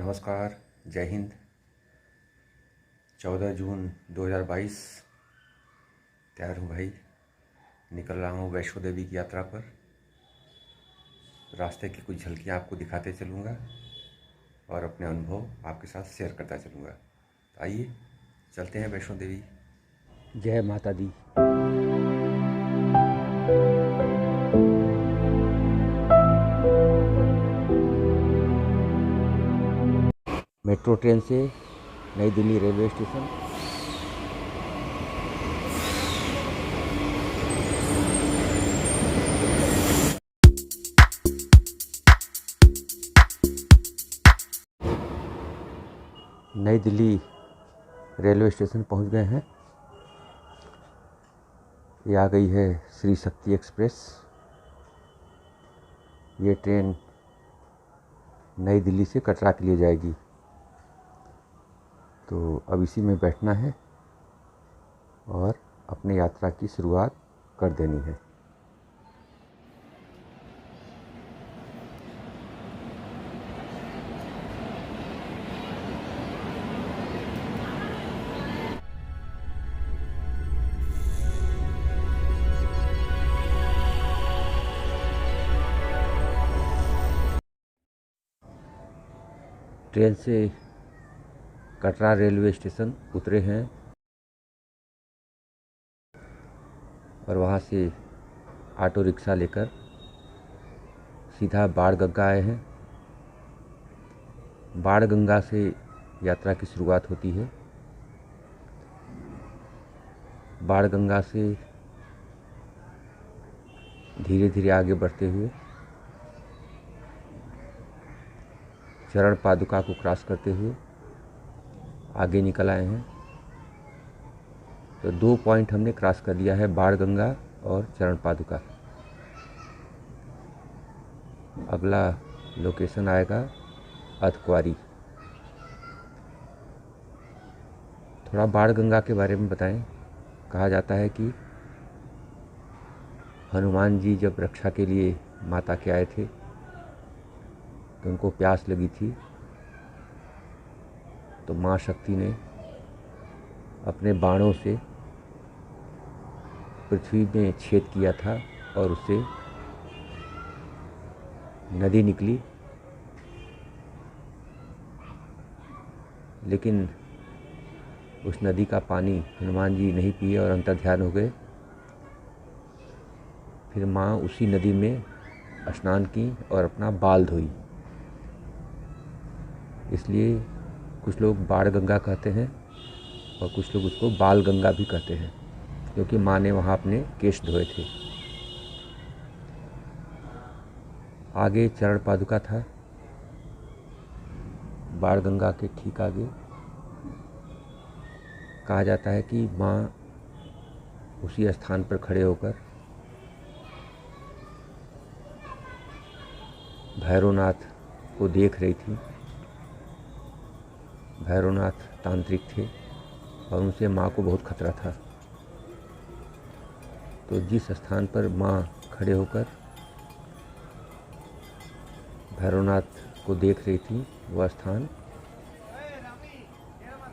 नमस्कार, जय हिंद। 14 जून 2022 तैयार हूँ भाई, निकल रहा हूँ वैष्णो देवी की यात्रा पर। रास्ते की कुछ झलकियाँ आपको दिखाते चलूँगा और अपने अनुभव आपके साथ शेयर करता चलूँगा। तो आइए चलते हैं वैष्णो देवी। जय माता दी। मेट्रो ट्रेन से नई दिल्ली रेलवे स्टेशन। नई दिल्ली रेलवे स्टेशन पहुंच गए हैं। ये आ गई है श्री शक्ति एक्सप्रेस। ये ट्रेन नई दिल्ली से कटरा के लिए जाएगी, तो अब इसी में बैठना है और अपनी यात्रा की शुरुआत कर देनी है। ट्रेन से कटरा रेलवे स्टेशन उतरे हैं और वहाँ से ऑटो रिक्शा लेकर सीधा बाणगंगा आए हैं। बाणगंगा से यात्रा की शुरुआत होती है। बाणगंगा से धीरे धीरे आगे बढ़ते हुए चरण पादुका को क्रॉस करते हुए आगे निकल आए हैं। तो 2 पॉइंट हमने क्रॉस कर लिया है, बाणगंगा और चरण पादुका। अगला लोकेशन आएगा अर्धकुंवारी। थोड़ा बाणगंगा के बारे में बताएं। कहा जाता है कि हनुमान जी जब रक्षा के लिए माता के आए थे तो उनको प्यास लगी थी, तो माँ शक्ति ने अपने बाणों से पृथ्वी में छेद किया था और उससे नदी निकली। लेकिन उस नदी का पानी हनुमान जी नहीं पिए और अंतर्ध्यान हो गए। फिर माँ उसी नदी में स्नान की और अपना बाल धोई। इसलिए कुछ लोग बाणगंगा कहते हैं और कुछ लोग उसको बाल गंगा भी कहते हैं, क्योंकि माँ ने वहाँ अपने केश धोए थे। आगे चरण पादुका था, बाणगंगा के ठीक आगे। कहा जाता है कि माँ उसी स्थान पर खड़े होकर भैरवनाथ को देख रही थी। भैरवनाथ तांत्रिक थे और उनसे माँ को बहुत खतरा था। तो जिस स्थान पर माँ खड़े होकर भैरवनाथ को देख रही थी, वह स्थान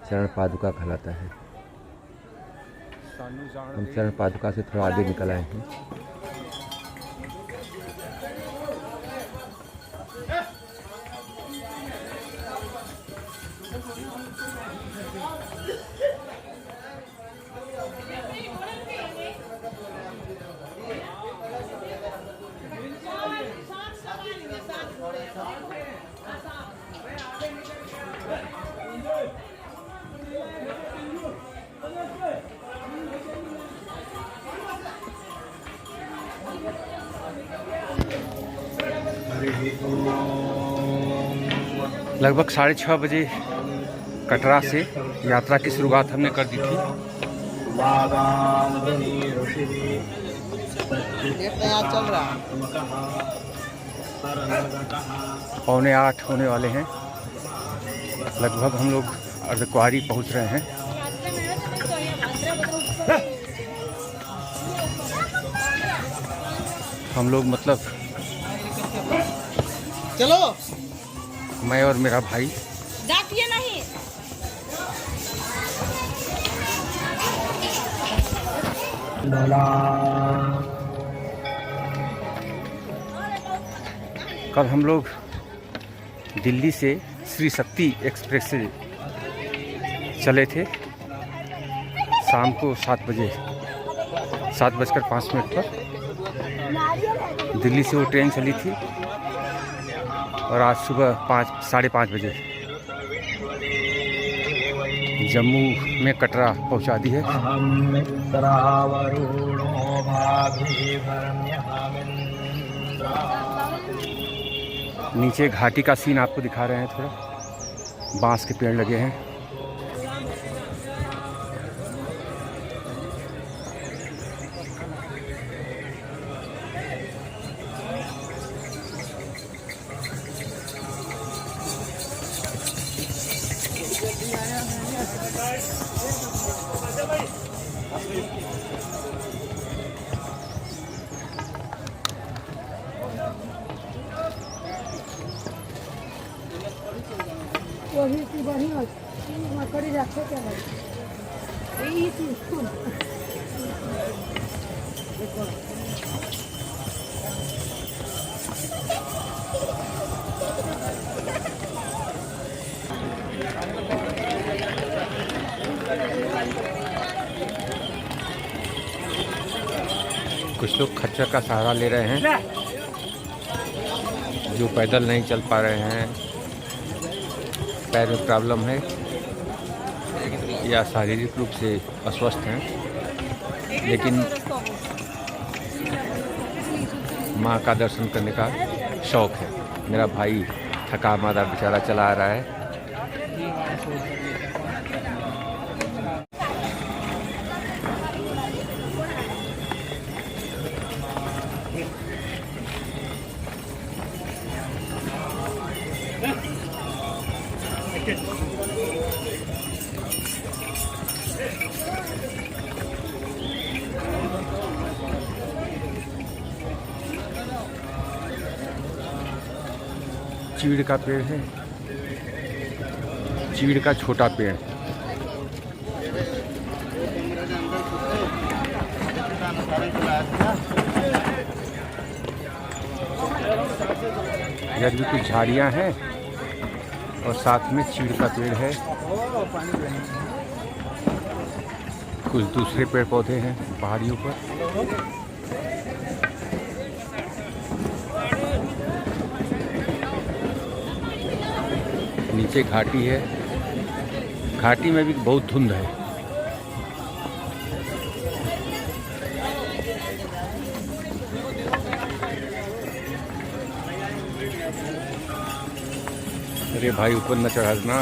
चरण पादुका कहलाता है। हम चरण पादुका से थोड़ा आगे निकल आए हैं। लगभग 6:30 बजे कटरा से यात्रा की शुरुआत हमने कर दी थी। चल रहा 7:45 होने वाले हैं। लगभग हम लोग अर्धकुंवारी पहुंच रहे हैं। हम लोग मतलब चलो मैं और मेरा भाई जाती है नहीं। कल हम लोग दिल्ली से श्री शक्ति एक्सप्रेस से चले थे शाम को 7 बजे, 7:05 पर दिल्ली से वो ट्रेन चली थी और आज सुबह 5-5:30 बजे जम्मू में कटरा पहुंचा दी है। नीचे घाटी का सीन आपको दिखा रहे हैं, थोड़ा बांस के पेड़ लगे हैं। वही की बढ़िया मकड़ी रखे के है यही चीज कुछ लोग खच्चर का सहारा ले रहे हैं, जो पैदल नहीं चल पा रहे हैं, पैर में प्रॉब्लम है या शारीरिक रूप से अस्वस्थ हैं, लेकिन माँ का दर्शन करने का शौक़ है। मेरा भाई थका मादा बेचारा चला आ रहा है। चीड़ का पेड़ है, चीड़ का छोटा पेड़। इधर भी कुछ झाड़ियां हैं और साथ में चीड़ का पेड़ है। कुछ दूसरे पेड़ पौधे हैं पहाड़ियों पर। नीचे घाटी है, घाटी में भी बहुत धुंध है। अरे भाई ऊपर न चढ़ना।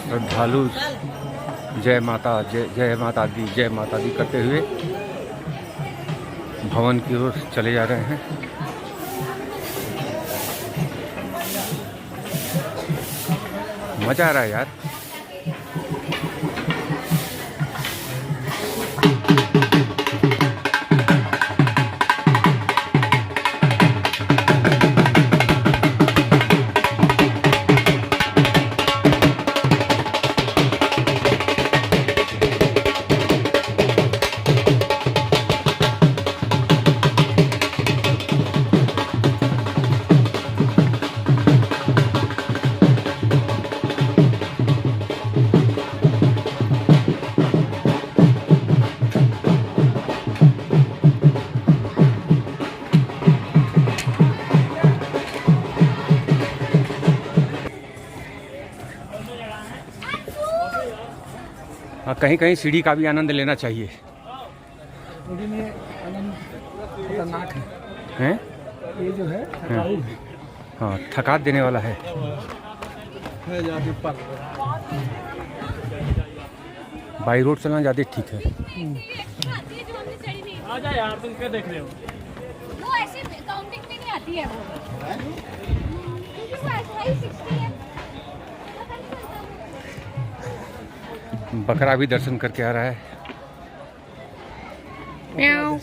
श्रद्धालु जय माता दी, जय माता दी करते हुए भवन की ओर चले जा रहे हैं। मजा आ रहा है यार। कहीं कहीं सीढ़ी का भी आनंद लेना चाहिए। सीढ़ी में आनंद खतरनाक है। हैं? ये जो है थकाऊ है। हाँ, थकात देने वाला है। बाई रोड चलना ज़्यादा ठीक है। आजा यार, तुम क्या देख रहे हो? वो ऐसे काउंटिंग में नहीं आती है वो। क्योंकि वो ऐसा ही 60 है। बकरा भी दर्शन करके आ रहा है। म्याऊ।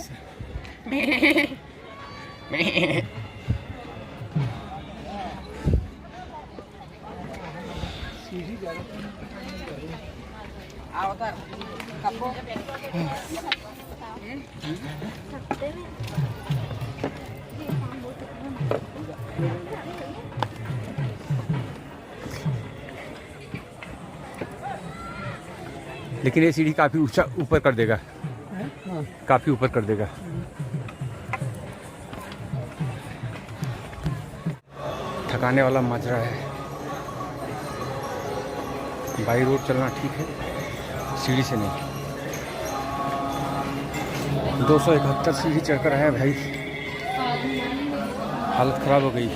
लेकिन ये सीढ़ी काफ़ी ऊंचा ऊपर कर देगा, काफ़ी ऊपर कर देगा। थकाने वाला माजरा है। बाई रोड चलना ठीक है, सीढ़ी से नहीं। 271 सीढ़ी चढ़कर आया भाई, हालत ख़राब हो गई।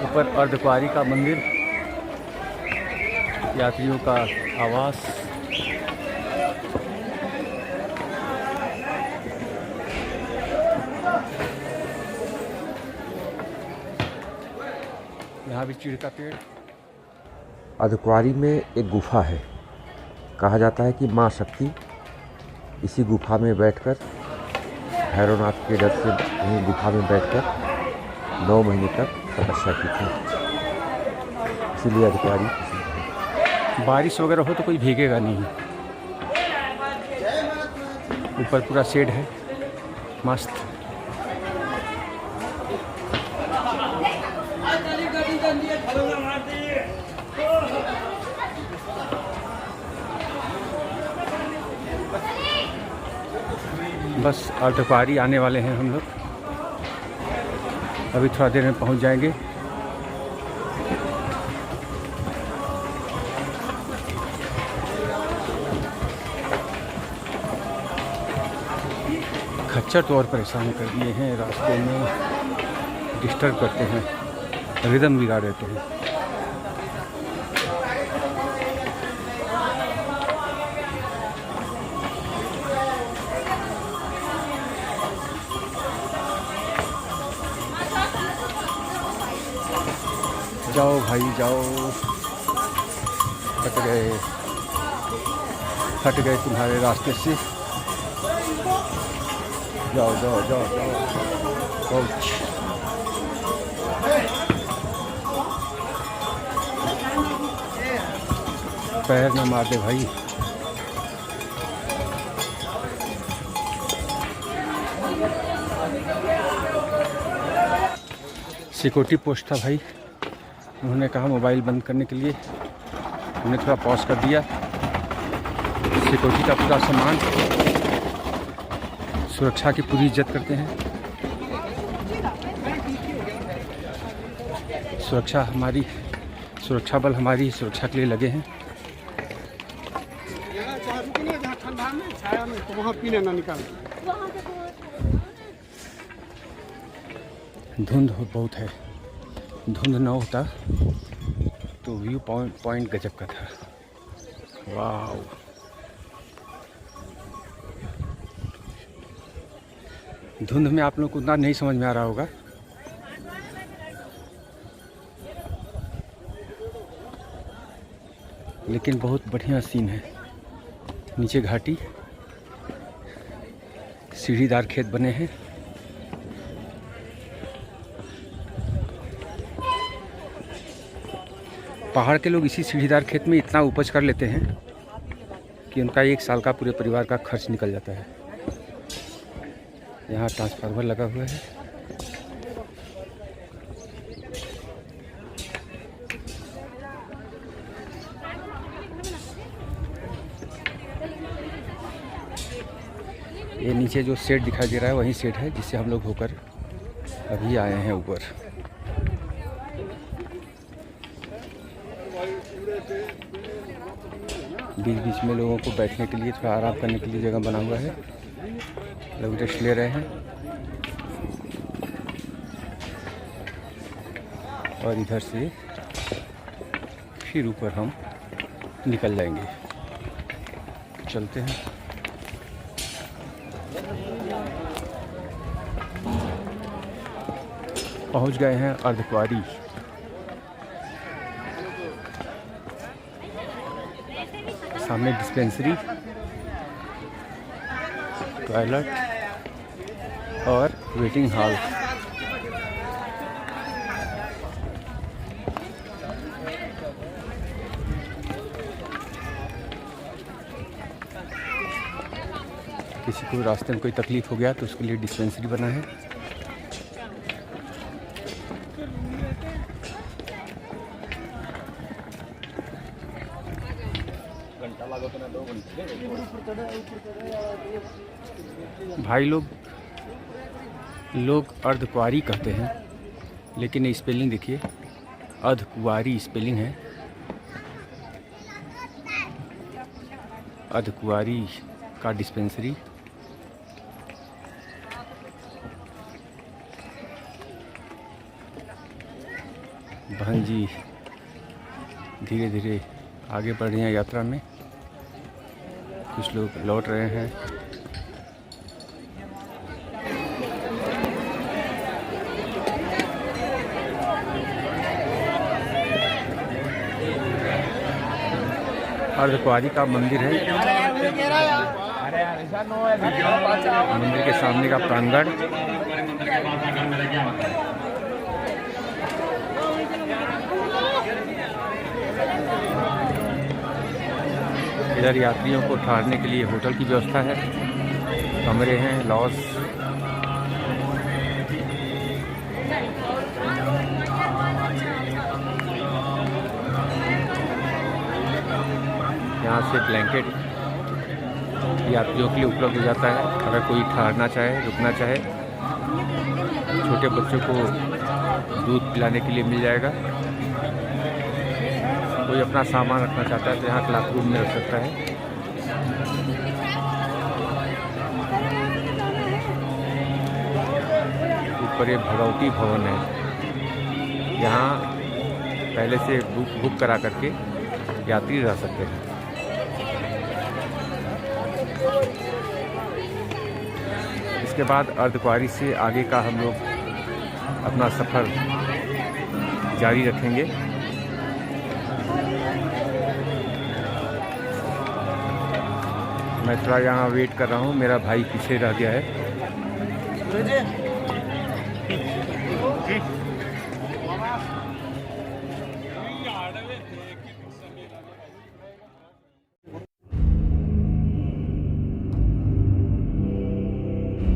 ऊपर अर्धकुंवारी का मंदिर, यात्रियों का आवास। यहाँ भी चीड़ का पेड़। अर्धकुंवारी में एक गुफा है। कहा जाता है कि माँ शक्ति इसी गुफा में बैठकर, भैरवनाथ के डर से वहीं गुफा में बैठकर 9 महीने तक तपस्या की थी, इसीलिए अर्धकुंवारी प्रसिद्ध है। बारिश वगैरह हो तो कोई भीगेगा नहीं। ऊपर पूरा शेड है, मस्त। बस अर्धकुंवारी आने वाले हैं हम लोग, अभी थोड़ा देर में पहुंच जाएंगे। खच्चर तो और परेशान कर दिए हैं, रास्ते में डिस्टर्ब करते हैं, रिदम बिगाड़ देते हैं। जाओ भाई जाओ, हट गए तुम्हारे रास्ते से। जाओ जाओ जाओ जाओ। पैर न मार दे भाई। सिक्योरिटी पोस्ट था भाई, उन्होंने कहा मोबाइल बंद करने के लिए, हमने थोड़ा पॉज कर दिया। सिक्योरिटी का पूरा सामान, सुरक्षा की पूरी इज्जत करते हैं। सुरक्षा बल हमारी सुरक्षा के लिए लगे हैं। धुंध बहुत है, धुंध ना होता तो व्यू पॉइंट गजब का था। वाह, धुंध में आप लोग को उतना नहीं समझ में आ रहा होगा। लेकिन बहुत बढ़िया सीन है। नीचे घाटी, सीढ़ीदार खेत बने हैं। पहाड़ के लोग इसी सीढ़ीदार खेत में इतना उपज कर लेते हैं कि उनका 1 साल का पूरे परिवार का खर्च निकल जाता है। यहाँ ट्रांसफार्मर लगा हुआ है। ये नीचे जो शेड दिखाई दे रहा है वही शेड है जिससे हम लोग होकर अभी आए हैं ऊपर। बीच बीच में लोगों को बैठने के लिए, थोड़ा आराम करने के लिए जगह बना हुआ है। लोग रेस्ट ले रहे हैं और इधर से फिर ऊपर हम निकल जाएंगे। चलते हैं। पहुंच गए हैं अर्धकुंवारी। सामने डिस्पेंसरी, टॉयलेट और वेटिंग हॉल। किसी को रास्ते में कोई तकलीफ हो गया तो उसके लिए डिस्पेंसरी बना है। भाई लोग अर्धकुंवारी कहते हैं, लेकिन स्पेलिंग देखिए, अर्धकुंवारी स्पेलिंग है। अर्धकुंवारी का डिस्पेंसरी। बहन जी धीरे धीरे आगे बढ़ रहे हैं यात्रा में। कुछ लोग लौट रहे हैं। अर्धकुंवारी का मंदिर है। मंदिर के सामने का प्रांगण। इधर यात्रियों को ठहरने के लिए होटल की व्यवस्था है, कमरे हैं, लॉज। यहाँ से ब्लैंकेट यात्रियों के लिए उपलब्ध हो जाता है, अगर कोई ठहरना चाहे, रुकना चाहे। छोटे बच्चों को दूध पिलाने के लिए मिल जाएगा। कोई अपना सामान रखना चाहता है तो यहाँ क्लासरूम में रख सकता है। ऊपर ये भगवती भवन है, यहाँ पहले से बुक करा करके यात्री रह सकते हैं। इसके बाद अर्धकुंवारी से आगे का हम लोग अपना सफ़र जारी रखेंगे। मैं थोड़ा यहाँ वेट कर रहा हूँ, मेरा भाई पीछे रह गया है।